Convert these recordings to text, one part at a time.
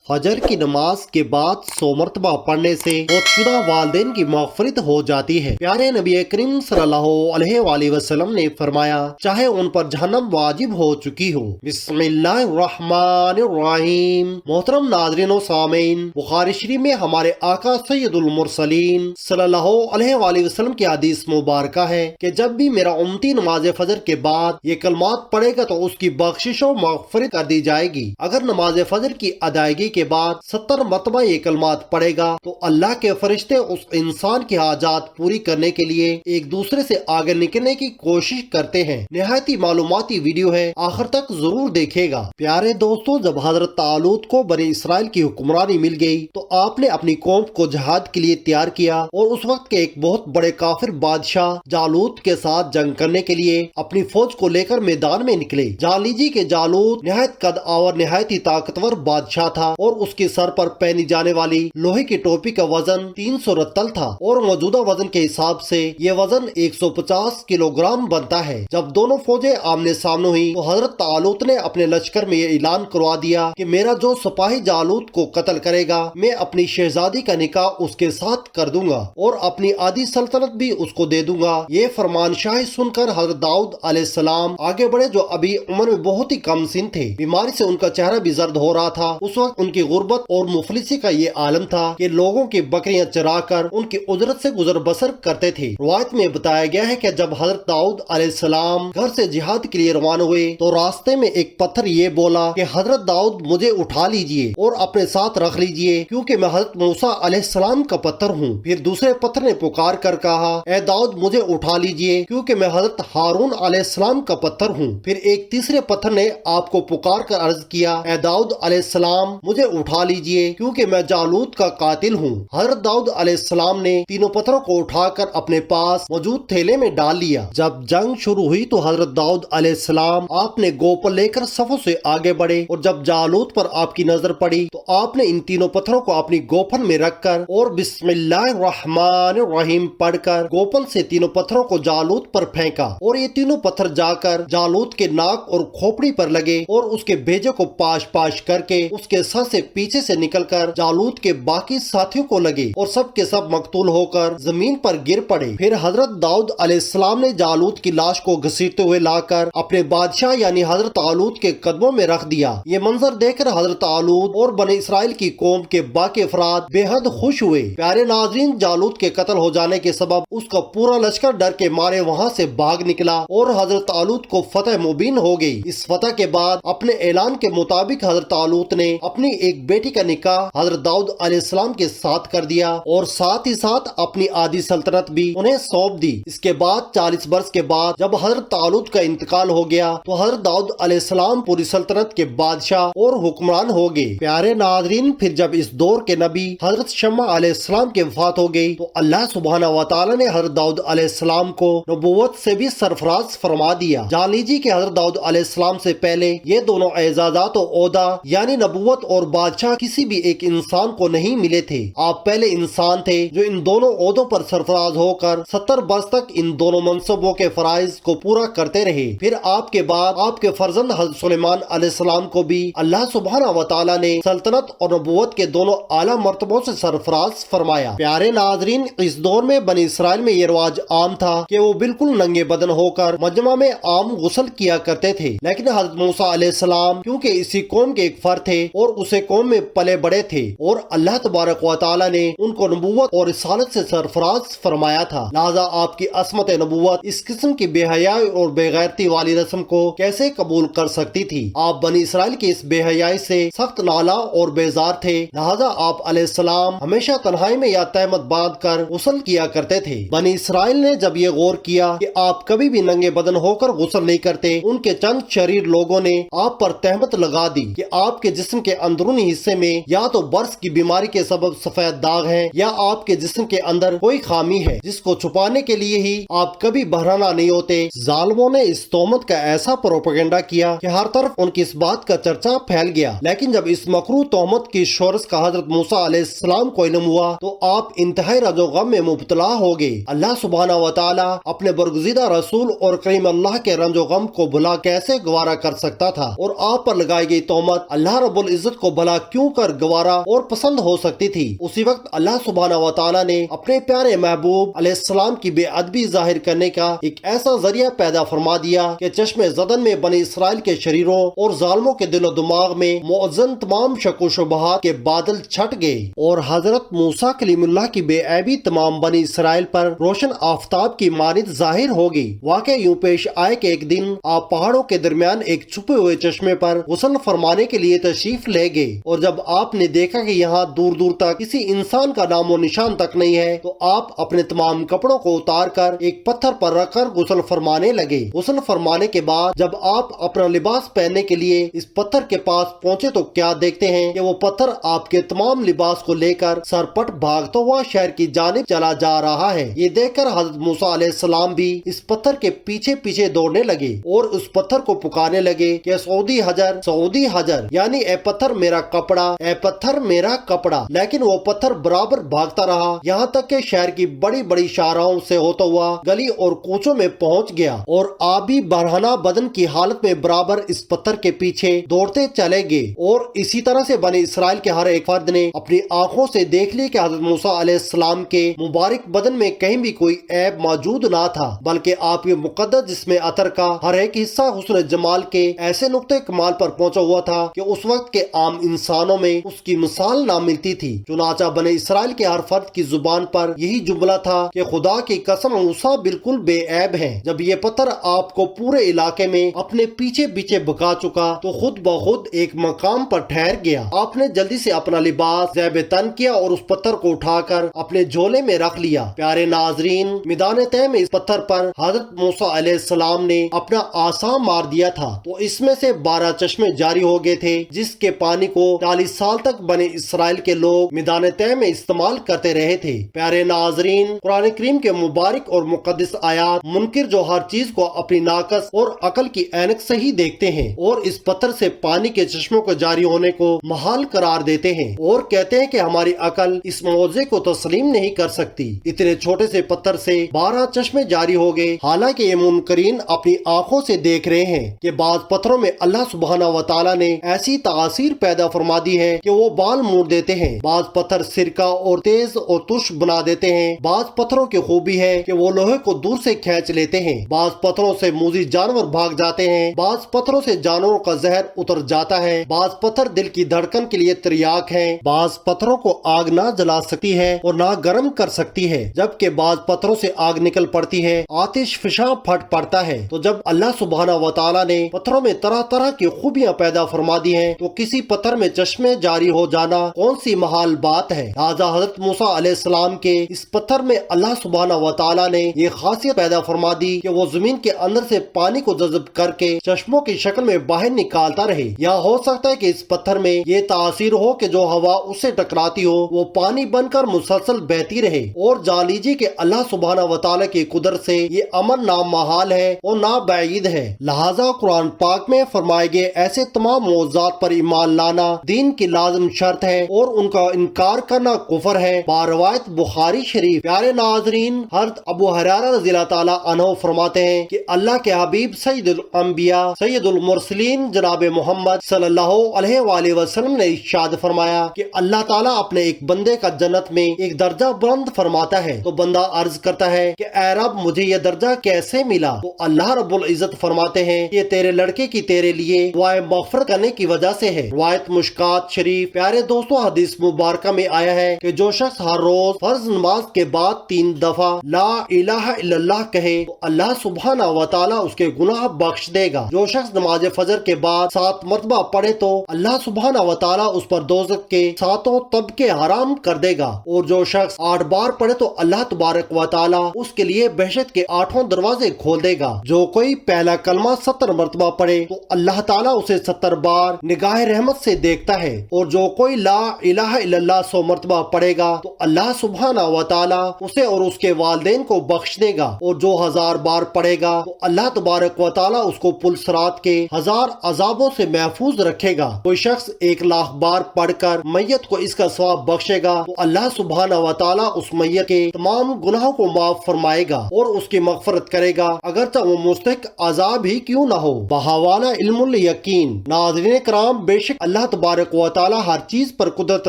फजर की नमाज के बाद 100 मरतबा पढ़ने से मौतशुदा वालिदैन की मग़फ़िरत हो जाती है। प्यारे नबी करीम सल्लल्लाहु अलैहि वसल्लम ने फरमाया, चाहे उन पर जहन्नम वाजिब हो चुकी हो। बिस्मिल्लाहिर्रहमानिर्रहीम। मोहतरम नाज़रीन व सामीन, बुखारी शरीफ में हमारे आका सैयदुल मुरसलीन सल्लल्लाहु अलैहि वसल्लम की हदीस मुबारका है कि जब भी मेरा उम्मती नमाज फजर के बाद ये कलमात पढ़ेगा तो उसकी बख्शिश व मग़फ़िरत कर दी जाएगी। अगर नमाज फजर की अदायगी के बाद 70 मरतबा ये कलमात पढ़ेगा तो अल्लाह के फरिश्ते उस इंसान की हाजात पूरी करने के लिए एक दूसरे से आगे निकलने की कोशिश करते हैं। निहायती मालूमाती वीडियो है, आखिर तक जरूर देखेगा। प्यारे दोस्तों, जब हजरत तालूत को बनी इसराइल की हुक्मरानी मिल गई तो आपने अपनी कौम को जहाद के लिए तैयार किया और उस वक्त के एक बहुत बड़े काफिर बादशाह जालूत के साथ जंग करने के लिए अपनी फौज को लेकर मैदान में निकले। जान लीजिए कि जालूत निहायत कद और निहायत ही ताकतवर बादशाह था और उसके सर पर पहनी जाने वाली लोहे की टोपी का वजन 300 रत्तल था और मौजूदा वजन के हिसाब से ये वजन 150 किलोग्राम बनता है। जब दोनों फौजें आमने सामने हुई तो हजरत तालूत ने अपने लश्कर में ये ऐलान करवा दिया कि मेरा जो सिपाही जालूत को कत्ल करेगा मैं अपनी शहजादी का निकाह उसके साथ कर दूंगा और अपनी आधी सल्तनत भी उसको दे दूंगा। ये फरमान शाही सुनकर हजरत दाऊद अलैहिस्सलाम आगे बढ़े, जो अभी उम्र में बहुत ही कम सिन थे। बीमारी से उनका चेहरा भी जर्द हो रहा था। उस वक्त उनकी गुर्बत और मुफलिसी का ये आलम था कि लोगों की बकरियां चरा कर उनकी उजरत से गुजर बसर करते थे। रवायत में बताया गया है कि जब हजरत दाऊद अलैहिस्सलाम घर से जिहाद के लिए रवाना हुए तो रास्ते में एक पत्थर ये बोला कि हजरत दाऊद मुझे उठा लीजिए और अपने साथ रख लीजिए, क्योंकि मैं हजरत मूसा अलैहिस्सलाम का पत्थर हूँ। फिर दूसरे पत्थर ने पुकार कर कहा, ए दाऊद मुझे उठा लीजिए, क्योंकि मैं हजरत हारून अलैहिस्सलाम का पत्थर हूँ। फिर एक तीसरे पत्थर ने आपको पुकार कर अर्ज किया, ए दाऊद अलैहिस्सलाम मुझे उठा लीजिए, क्योंकि मैं जालूत का कातिल हूँ। हजरत दाऊद अलैहिस्सलाम ने तीनों पत्थरों को उठाकर अपने पास मौजूद थैले में डाल लिया। जब जंग शुरू हुई तो हजरत दाऊद अलैहिस्सलाम आपने गोपल लेकर सफों से आगे बढ़े और जब जालूत पर आपकी नजर पड़ी तो आपने इन तीनों पत्थरों को अपनी गोफन में रखकर और बिस्मिल्लाहिर्रहमानिर्रहीम पढ़कर गोपल से तीनों पत्थरों को जालूत पर फेंका और ये तीनों पत्थर जाकर जालूत के नाक और खोपड़ी पर लगे और उसके भेजे को पाश पाश करके उसके सर से पीछे से निकलकर जालूत के बाकी साथियों को लगे और सब के सब मकतूल होकर जमीन पर गिर पड़े। फिर हजरत दाऊद अलैहिस्सलाम ने जालूत की लाश को घसीटते हुए लाकर अपने बादशाह यानी हजरत तालूत के कदमों में रख दिया। ये मंजर देखकर हजरत तालूत और बनी इसराइल की कौम के बाकी अफराद बेहद खुश हुए। प्यारे नाज़रीन, जालूत के कत्ल हो जाने के सबब उसका पूरा लश्कर डर के मारे वहाँ से भाग निकला और हजरत तालूत को फतह मुबीन हो गई। इस फतह के बाद अपने ऐलान के मुताबिक हजरत तालूत ने अपनी एक बेटी का निकाह हजरत दाऊद अलैहिस्सलाम के साथ कर दिया और साथ ही साथ अपनी आधी सल्तनत भी उन्हें सौंप दी। इसके बाद 40 वर्ष के बाद जब हजरत तालूत का इंतकाल हो गया तो हजरत दाऊद अलैहिस्सलाम पूरी सल्तनत के बादशाह और हुक्मरान हो गए। प्यारे नाज़रीन, फिर जब इस दौर के नबी हजरत शम्मा अलैहिस्सलाम की वफात हो गई तो अल्लाह सुब्हानहू व तआला ने हजरत दाऊद अलैहिस्सलाम को नबुव्वत से भी सरफराज फरमा दिया। जान लीजिए कि हजरत दाऊद अलैहिस्सलाम से पहले ये दोनों एजाजात और ओहदा यानी नबुव्वत और बादशाह किसी भी एक इंसान को नहीं मिले थे। आप पहले इंसान थे जो इन दोनों ओहदों पर सरफराज होकर 70 वर्ष तक इन दोनों मनसबों के फराइज को पूरा करते रहे। फिर आपके बाद आपके फर्जंद हजरत सुलेमान अलैहिस्सलाम को भी अल्लाह सुब्हानहू व तआला ने सल्तनत और नबुव्वत के दोनों आला मर्तबों से सरफराज फरमाया। प्यारे नाज़रीन, इस दौर में बनी इसराइल में ये रिवाज आम था कि वो बिल्कुल नंगे बदन होकर मजमा में आम गुस्ल किया करते थे, लेकिन हजरत मूसा अलैहिस्सलाम क्योंकि इसी कौम के एक फर्द थे और उसे कौम में पले बड़े थे और अल्लाह तबारक व तआला ने उनको नबुव्वत और रिसालत से सरफराज फरमाया था। लिहाजा आपकी असमत नबुव्वत इस किस्म की बेहयाई और बेगैरती वाली रस्म को कैसे कबूल कर सकती थी। आप बनी इसराइल की इस बेहयाई से सख्त नाला और बेजार थे। लिहाजा आप अलैहिस्सलाम हमेशा तन्हाई में या तहमत बांध कर गुस्ल किया करते थे। बनी इसराइल ने जब ये गौर किया कि आप कभी भी नंगे बदन होकर गुस्ल नहीं करते, उनके चंद शरीर लोगों ने आप पर तहमत लगा दी कि आपके जिस्म के अंदरूनी हिस्से में या तो बर्स की बीमारी के सबब सफेद दाग है या आपके जिस्म के अंदर कोई खामी है जिसको छुपाने के लिए ही आप कभी बहराना नहीं होते। जालिमों ने इस तोहमत का ऐसा प्रोपेगेंडा किया कि हर तरफ उनकी इस बात का चर्चा फैल गया। लेकिन जब इस मकरू तोहमत की शोरस का हजरत मूसा अलैहिस्सलाम को इल्म हुआ तो आप इंतहाई रजो गम में मुब्तला हो गए। अल्लाह सुब्हानहू व तआला अपने बरगुज़ीदा रसूल और करीम अल्लाह के रंजो गम को भुला कैसे गवारा कर सकता था और आप पर लगाई गई तोहमत अल्लाह रब्बुल इज्जत को भला क्यों कर गवारा और पसंद हो सकती थी। उसी वक्त अल्लाह सुब्हानहू व तआला ने अपने प्यारे महबूब अलैहिस्सलाम की बेअदबी जाहिर करने का एक ऐसा जरिया पैदा फरमा दिया कि चश्मे ज़दन में बनी इसराइल के शरीरों और जालिमों के दिलो दिमाग में मुअज़्ज़न तमाम शक व शुबहात के बादल छट गए और हजरत मूसा कलीमुल्लाह की बेऐबी तमाम बनी इसराइल पर रोशन आफताब की मानित जाहिर हो गई। वाक़या यूं पेश आए कि एक दिन आप पहाड़ों के दरमियान एक छुपे हुए चश्मे पर गुस्ल फरमाने के लिए तशरीफ ले गए और जब आपने देखा कि यहाँ दूर दूर तक किसी इंसान का नामो निशान तक नहीं है तो आप अपने तमाम कपड़ों को उतार कर एक पत्थर पर रखकर गुस्ल फरमाने लगे। गुस्ल फरमाने के बाद जब आप अपना लिबास पहनने के लिए इस पत्थर के पास पहुँचे तो क्या देखते हैं कि वो पत्थर आपके तमाम लिबास को लेकर सरपट भागता हुआ शहर की जानिब चला जा रहा है। ये देखकर हजरत मूसा अलैहिस्सलाम भी इस पत्थर के पीछे पीछे दौड़ने लगे और उस पत्थर को पुकारने लगे कि सऊदी हजर, यानी ए पत्थर मेरा कपड़ा, ए पत्थर मेरा कपड़ा। लेकिन वो पत्थर बराबर भागता रहा यहाँ तक के शहर की बड़ी बड़ी शाहराहों से होता हुआ गली और कूचों में पहुँच गया और आबी बरहना बदन की हालत में बराबर इस पत्थर के पीछे दौड़ते चले गए। और इसी तरह से बनी इसराइल के हर एक फर्द ने अपनी आंखों से देख लिया कि हजरत मूसा अलैहिस्सलाम के मुबारक बदन में कहीं भी कोई ऐब मौजूद ना था, बल्कि आपके मुकद्दस जिस्म अतर का हर एक हिस्सा हुस्न जमाल के ऐसे नुक्ते कमाल पर पहुंचा हुआ था कि उस वक्त के आम इंसानों में उसकी मिसाल ना मिलती थी। चुनाचा बने इसराइल के हर फर्द की जुबान पर यही जुमला था कि खुदा की कसम मूसा बिल्कुल बेऐब है। जब ये पत्थर आपको पूरे इलाके में अपने पीछे पीछे भगा चुका तो खुद ब खुद एक मकाम पर ठहर गया। आपने जल्दी से अपना लिबास ज़ैब तन किया और उस पत्थर को उठाकर अपने झोले में रख लिया। प्यारे नाजरीन, मैदान तय में इस पत्थर पर हजरत मूसा अलैहिस्सलाम ने अपना आसा मार दिया था तो इसमें से 12 चश्मे जारी हो गए थे जिसके पानी को 40 साल तक बने इसराइल के लोग मैदान तय में इस्तेमाल करते रहे थे। प्यारे नाजरीन, कुरान करीम के मुबारक और मुकद्दस आयात मुनकिर जो हर चीज को अपनी नाकस और अकल की ऐनक से ही देखते हैं और इस पत्थर से पानी के चश्मों को जारी होने को महाल करार देते हैं और कहते हैं कि हमारी अकल इस मौजे को तस्लीम नहीं कर सकती। इतने छोटे से पत्थर से 12 चश्मे जारी हो गए। हालांकि ये मुनकरीन अपनी आंखों से देख रहे हैं कि बाज पत्थरों में अल्लाह सुब्हानहू व तआला ने ऐसी तासीर पैदा फरमा दी है कि वो बाल मोड़ देते हैं। बाज पत्थर सिरका और तेज और तुश बना देते हैं। बाज पत्थरों की खूबी है कि वो लोहे को दूर से खींच लेते हैं। बाज पत्थरों से मूजी जानवर भाग जाते हैं। बाज पत्थरों से जानवरों का जहर उतर जाता है। बाज पत्थर दिल की धड़कन के लिए त्रियाक है। बाज पत्थरों को आग ना जला सकती है और ना गर्म कर सकती है, जबकि बाज पत्थरों से आग निकल पड़ती है, आतिश फिशा फट पड़ता है। तो जब अल्लाह सुब्हानहू व तआला ने पत्थरों में तरह तरह की खूबियां पैदा फरमा दी हैं, तो किसी पत्थर में चश्मे जारी हो जाना कौन सी महाल बात है। लिहाजा हजरत मूसा अलैहिस्सलाम के इस पत्थर में अल्लाह सुब्हानहू व तआला ने ये खासियत पैदा फरमा दी कि वो जमीन के अंदर से पानी को जज़ब करके चश्मों की शक्ल में बाहर निकालता रहे। या हो सकता है कि इस पत्थर में ये तासीर हो कि जो हवा उससे टकराती हो वो पानी बनकर मुसलसल बहती रहे। और जान लीजिए कि अल्लाह सुब्हानहू व तआला की कुदरत से ये अमर ना महाल है और ना बैद है। लिहाजा कुरान पाक में फरमाए गए ऐसे तमाम मौजूदात पर ईमान लाना दीन की लाजम शर्त है और उनका इनकार करना कुफर है। बारवायत बुखारी शरीफ। प्यारे नाजरीन, हज़रत अबू हुरैरा रज़ियल्लाहु ताला अन्हु फरमाते हैं कि अल्लाह के हबीब सैयदुल अंबिया सैयदुल मुरसलीन जनाब मोहम्मद सल्लल्लाहु अलैहि वसल्लम ने इरशाद फरमाया कि अल्लाह ताला अपने एक बंदे का जन्नत में एक दर्जा बुलंद फरमाता है तो बंदा अर्ज करता है कि ऐ रब मुझे यह दर्जा कैसे मिला। तो अल्लाह रब्बुल इज्जत फरमाते हैं ये तेरे लड़के की तेरे लिए दुआए मग़फ़िरत करने की वजह से है। रिवायत मुश्कात शरीफ। प्यारे दोस्तों, हदीस मुबारक में आया है कि जो शख्स हर रोज फर्ज नमाज के बाद 3 दफा ला इलाहा इल्लल्लाह कहे तो अल्लाह सुब्हानहू व तआला उसके गुनाह बख्श देगा। जो शख्स नमाज फजर के बाद 7 मरतबा पढ़े तो अल्लाह सुब्हानहू व तआला उस पर दोज़ख के 7 तबके हराम कर देगा। और जो शख्स 8 बार पढ़े तो अल्लाह तबारक व तआला उसके लिए बहशत के 8 दरवाजे खोल देगा। जो कोई पहला कलमा 70 मरतबा पढ़े तो अल्लाह ताला उसे 70 बार निगाह रहमत से देखता है। और जो कोई ला इलाहा इल्लल्लाह 100 मरतबा पढ़ेगा तो अल्लाह सुब्हानहू व तआला उसे और उसके वालिदैन को बख्श देगा। और जो 1000 बार पढ़ेगा तो अल्लाह तबारक व तआला उसको पुल सिरात के 1000 अजाबों से महफूज रखेगा। कोई शख्स 1 लाख बार पढ़कर मैयत को इसका सवाब बख्शेगा तो अल्लाह सुब्हानहू व तआला उस मैयत के तमाम गुनाहों को माफ फरमाएगा और उसकी मग़फ़िरत करेगा, अगरचे वो मुस्तहिक़ अजाब ही क्यों न हो। बहावाला इल्मुल यकीन। नाज़रीन कराम, बेशक अल्लाह تبارک و تعالی ہر چیز پر قدرت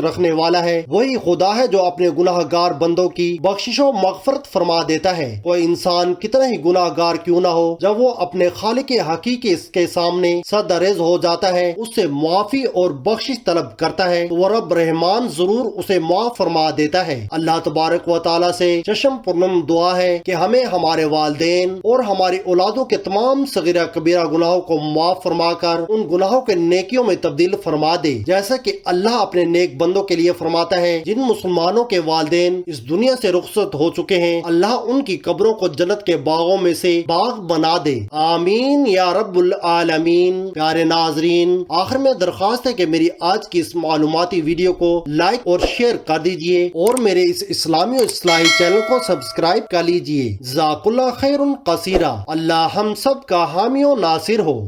رکھنے والا ہے۔ وہی خدا ہے جو اپنے گناہ گار بندوں کی بخشش و مغفرت فرما دیتا ہے۔ کوئی انسان کتنا ہی گناہ گار کیوں نہ ہو، جب وہ اپنے خالق حقیقی کے سامنے سرد ہو جاتا ہے، اس سے معافی اور بخشش طلب کرتا ہے تو وہ رب رحمان ضرور اسے معاف فرما دیتا ہے۔ اللہ تبارک و تعالی سے چشم پرنم دعا ہے کہ ہمیں ہمارے والدین اور ہماری اولادوں کے تمام صغیرہ کبیرہ گناہوں کو معاف فرما کر ان گناہوں کے نیکیوں میں تبدیل فرما دے، جیسا کہ اللہ اپنے نیک بندوں کے لیے فرماتا ہے جن مسلمانوں کے والدین اس دنیا سے رخصت ہو چکے ہیں، اللہ ان کی قبروں کو جنت کے باغوں میں سے باغ بنا دے، آمین یا رب العالمین۔ پیارے ناظرین، آخر میں درخواست ہے کہ میری آج کی اس معلوماتی ویڈیو کو لائک اور شیئر کر دیجئے اور میرے اس اسلامی و اصلاحی چینل کو سبسکرائب کر لیجئے۔ جزاک اللہ خیر کثیرہ۔ اللہ ہم سب کا حامی و ناصر ہو۔